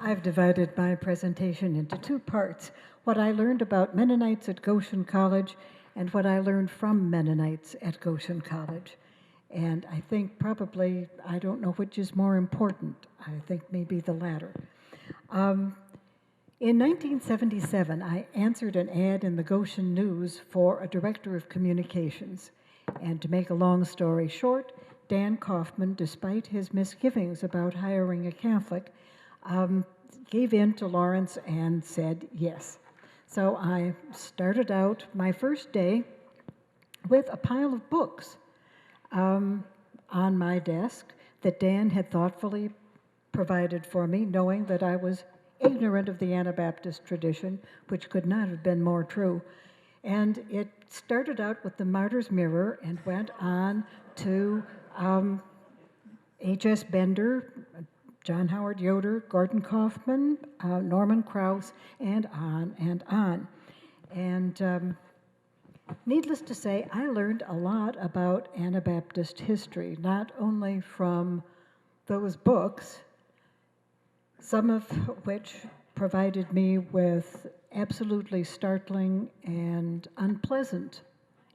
I've divided my presentation into two parts. What I learned about Mennonites at Goshen College and what I learned from Mennonites at Goshen College. And I think probably, I don't know which is more important. I think maybe the latter. In 1977, I answered an ad in the Goshen News for a director of communications. And to make a long story short, Dan Kaufman, despite his misgivings about hiring a Catholic, gave in to Lawrence and said yes. So I started out my first day with a pile of books on my desk that Dan had thoughtfully provided for me, knowing that I was ignorant of the Anabaptist tradition, which could not have been more true. And it started out with the Martyr's Mirror and went on to H.S. Bender, John Howard Yoder, Gordon Kaufman, Norman Krauss, and on and on. And needless to say, I learned a lot about Anabaptist history, not only from those books, some of which provided me with absolutely startling and unpleasant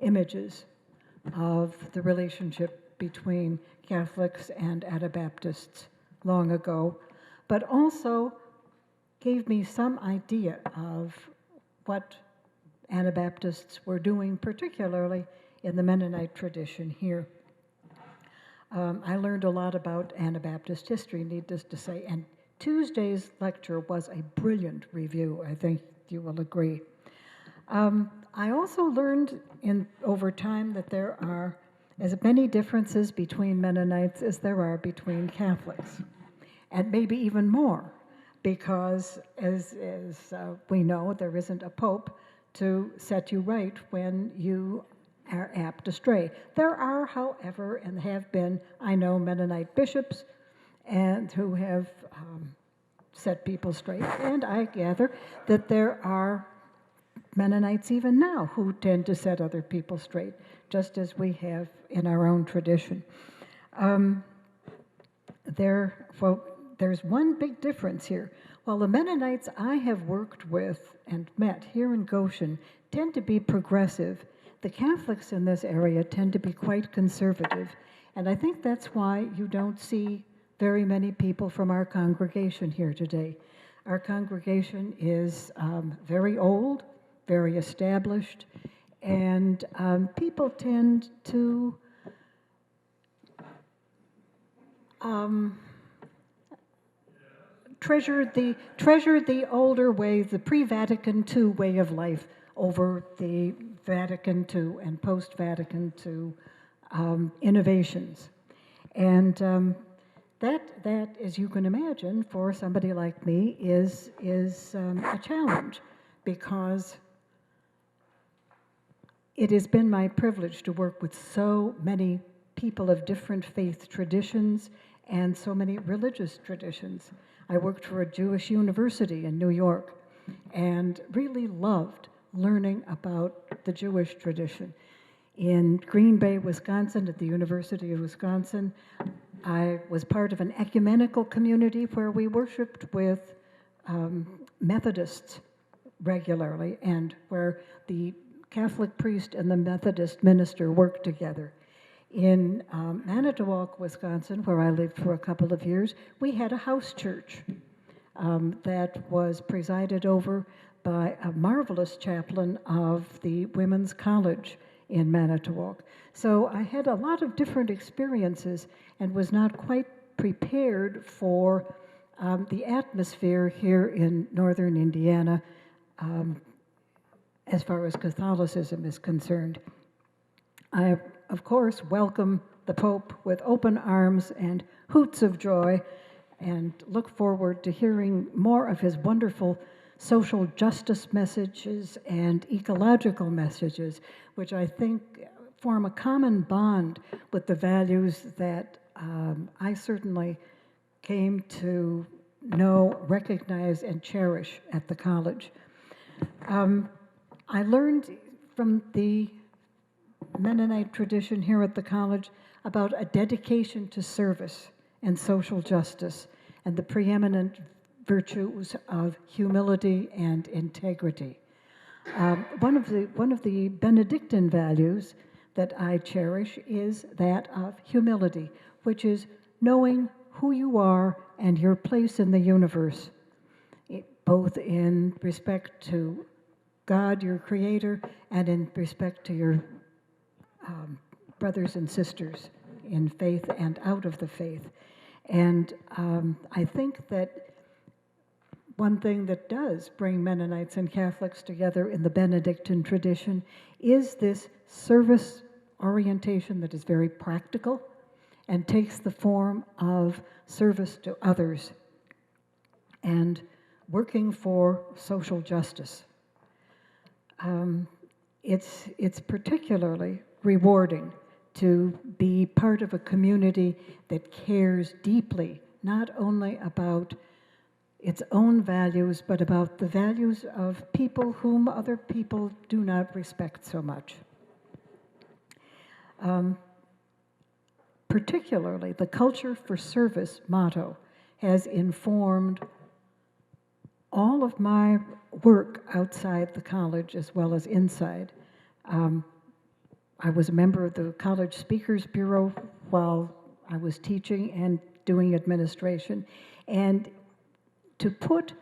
images of the relationship between Catholics and Anabaptists long ago, but also gave me some idea of what Anabaptists were doing, particularly in the Mennonite tradition here. I learned a lot about Anabaptist history, needless to say, and Tuesday's lecture was a brilliant review. I think you will agree. I also learned over time that there are as many differences between Mennonites as there are between Catholics, and maybe even more, because as we know, there isn't a pope to set you right when you are apt to stray. There are, however, and have been, I know, Mennonite bishops and who have set people straight, and I gather that there are Mennonites even now who tend to set other people straight, just as we have in our own tradition. There's one big difference here. While the Mennonites I have worked with and met here in Goshen tend to be progressive, the Catholics in this area tend to be quite conservative, and I think that's why you don't see very many people from our congregation here today. Our congregation is very old, very established, and people tend to treasure the older way, the pre-Vatican II way of life over the Vatican II and post-Vatican II innovations. And that, as you can imagine, for somebody like me, is a challenge, because it has been my privilege to work with so many people of different faith traditions and so many religious traditions. I worked for a Jewish university in New York and really loved learning about the Jewish tradition. In Green Bay, Wisconsin, at the University of Wisconsin, I was part of an ecumenical community where we worshiped with Methodists regularly, and where the Catholic priest and the Methodist minister worked together. In Manitowoc, Wisconsin, where I lived for a couple of years, we had a house church that was presided over by a marvelous chaplain of the Women's College in Manitowoc. So I had a lot of different experiences and was not quite prepared for the atmosphere here in northern Indiana as far as Catholicism is concerned. I, of course, welcome the Pope with open arms and hoots of joy, and look forward to hearing more of his wonderful social justice messages and ecological messages, which I think form a common bond with the values that I certainly came to know, recognize, and cherish at the college. I learned from the Mennonite tradition here at the college about a dedication to service and social justice, and the preeminent virtues of humility and integrity. One of the Benedictine values that I cherish is that of humility, which is knowing who you are and your place in the universe, both in respect to God, your Creator, and in respect to your brothers and sisters in faith and out of the faith. And I think that one thing that does bring Mennonites and Catholics together in the Benedictine tradition is this service orientation that is very practical and takes the form of service to others and working for social justice. It's particularly rewarding to be part of a community that cares deeply, not only about its own values, but about the values of people whom other people do not respect so much. Particularly, the Culture for Service motto has informed all of my work outside the college as well as inside. I was a member of the College Speakers Bureau while I was teaching and doing administration, and to put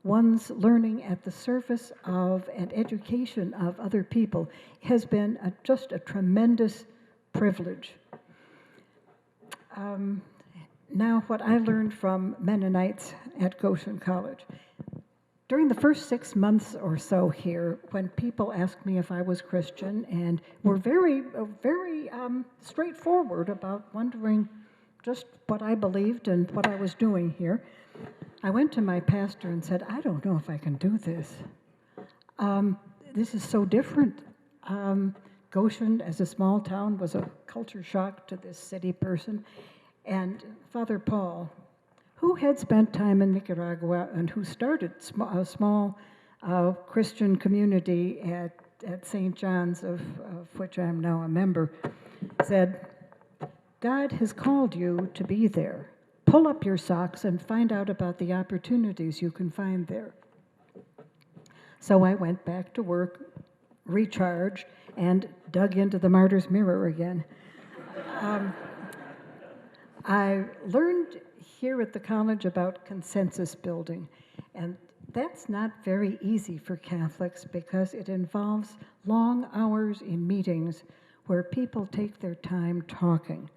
one's learning at the service of and education of other people has been just a tremendous privilege. Now, what I learned from Mennonites at Goshen College. During the first 6 months or so here, when people asked me if I was Christian and were very straightforward about wondering just what I believed and what I was doing here, I went to my pastor and said, I don't know if I can do this. This is so different. Goshen, as a small town, was a culture shock to this city person. And Father Paul, who had spent time in Nicaragua and who started a small Christian community at St. John's, of which I'm now a member, said, God has called you to be there. Pull up your socks and find out about the opportunities you can find there. So I went back to work, recharged, and dug into the Martyr's Mirror again. I learned here at the college about consensus building, and that's not very easy for Catholics because it involves long hours in meetings where people take their time talking.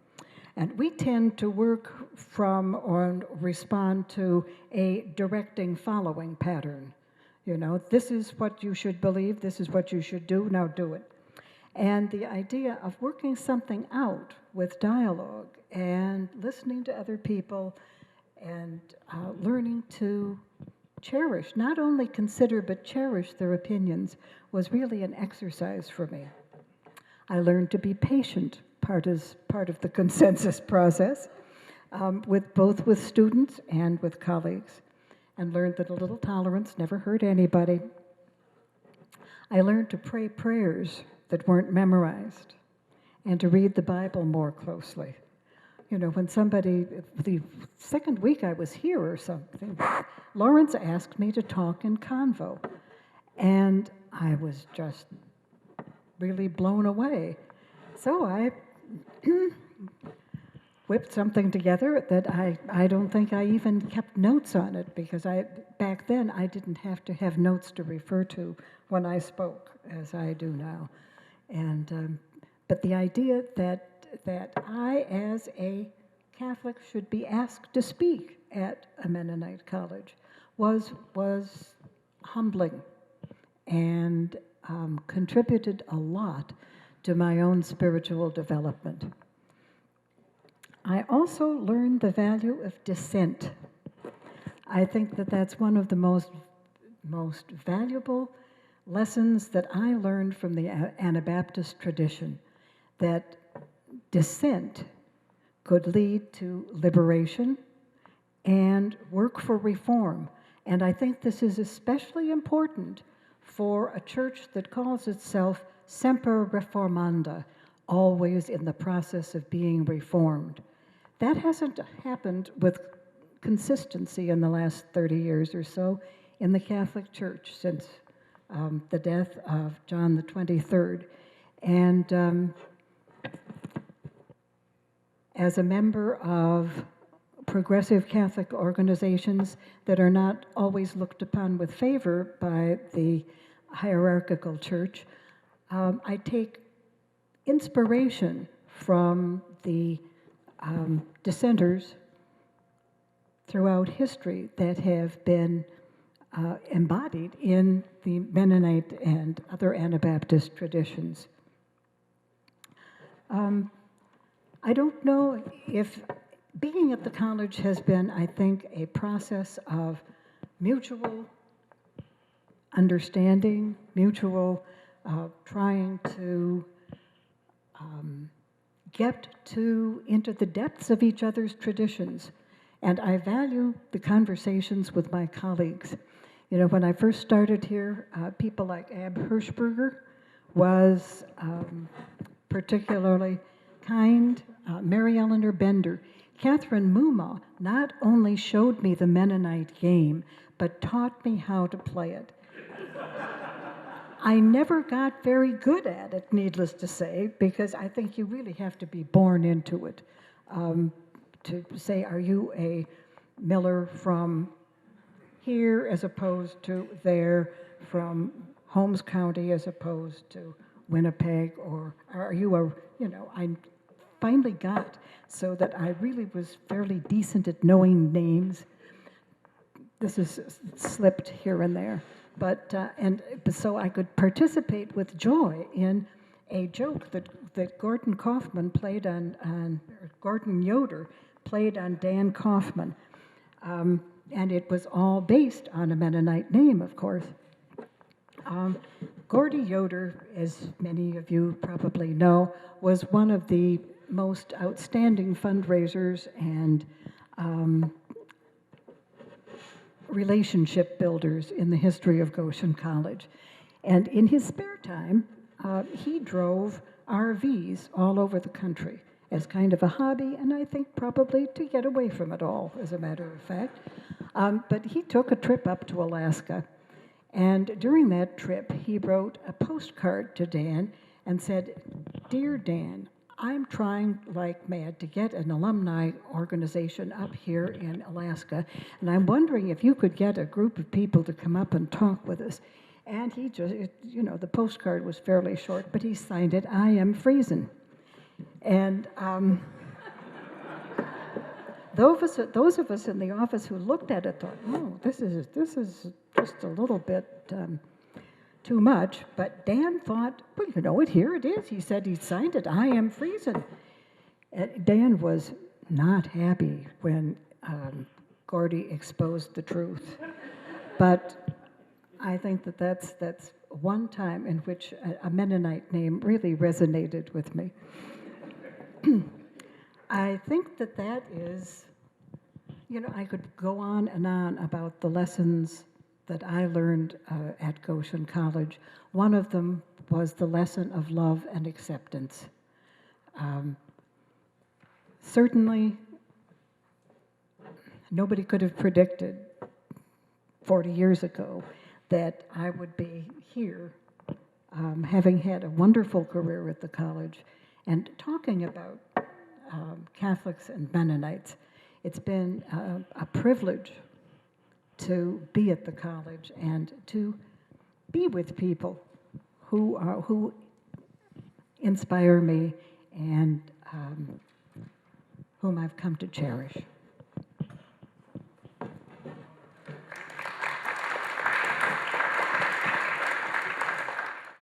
And we tend to work from or respond to a directing following pattern. You know, this is what you should believe, this is what you should do, now do it. And the idea of working something out with dialogue and listening to other people and learning to cherish, not only consider, but cherish their opinions was really an exercise for me. I learned to be patient, part of the consensus process, both with students and with colleagues, and learned that a little tolerance never hurt anybody. I learned to pray prayers that weren't memorized and to read the Bible more closely. You know, when somebody, the second week I was here or something, Lawrence asked me to talk in convo, and I was just really blown away. So I whipped something together that I don't think I even kept notes on it, because back then I didn't have to have notes to refer to when I spoke, as I do now. And but the idea that I, as a Catholic, should be asked to speak at a Mennonite college was humbling and contributed a lot to my own spiritual development. I also learned the value of dissent. I think that that's one of the most valuable lessons that I learned from the Anabaptist tradition, that dissent could lead to liberation and work for reform. And I think this is especially important for a church that calls itself semper reformanda, always in the process of being reformed. That hasn't happened with consistency in the last 30 years or so in the Catholic Church since the death of John the 23rd. And as a member of progressive Catholic organizations that are not always looked upon with favor by the hierarchical church, I take inspiration from the dissenters throughout history that have been embodied in the Mennonite and other Anabaptist traditions. I don't know if being at the college has been, I think, a process of mutual understanding, mutual trying to get into the depths of each other's traditions. And I value the conversations with my colleagues. You know, when I first started here, people like Ab Hirschberger was particularly kind, Mary Eleanor Bender. Catherine Muma not only showed me the Mennonite game, but taught me how to play it. I never got very good at it, needless to say, because I think you really have to be born into it. To say, are you a Miller from here as opposed to there, from Holmes County as opposed to Winnipeg, or are you a, you know, I finally got so that I really was fairly decent at knowing names. This is slipped here and there. But so I could participate with joy in a joke that Gordon Kaufman played on Gordon Yoder played on Dan Kaufman. And it was all based on a Mennonite name, of course. Gordy Yoder, as many of you probably know, was one of the most outstanding fundraisers and relationship builders in the history of Goshen College. And in his spare time, he drove RVs all over the country as kind of a hobby, and I think probably to get away from it all, as a matter of fact. But he took a trip up to Alaska, and during that trip, he wrote a postcard to Dan and said, "Dear Dan, I'm trying like mad to get an alumni organization up here in Alaska, and I'm wondering if you could get a group of people to come up and talk with us." And he just, you know, the postcard was fairly short, but he signed it, "I am freezing." And those of us in the office who looked at it thought, "Oh, this is just a little bit too much." But Dan thought, "Well, you know it, here it is." He said he signed it, "I am freezing." And Dan was not happy when Gordy exposed the truth. But I think that's one time in which a Mennonite name really resonated with me. I think that is, you know, I could go on and on about the lessons that I learned at Goshen College. One of them was the lesson of love and acceptance. Certainly, nobody could have predicted 40 years ago that I would be here, having had a wonderful career at the college, and talking about Catholics and Mennonites. It's been a privilege to be at the college and to be with people who inspire me and whom I've come to cherish.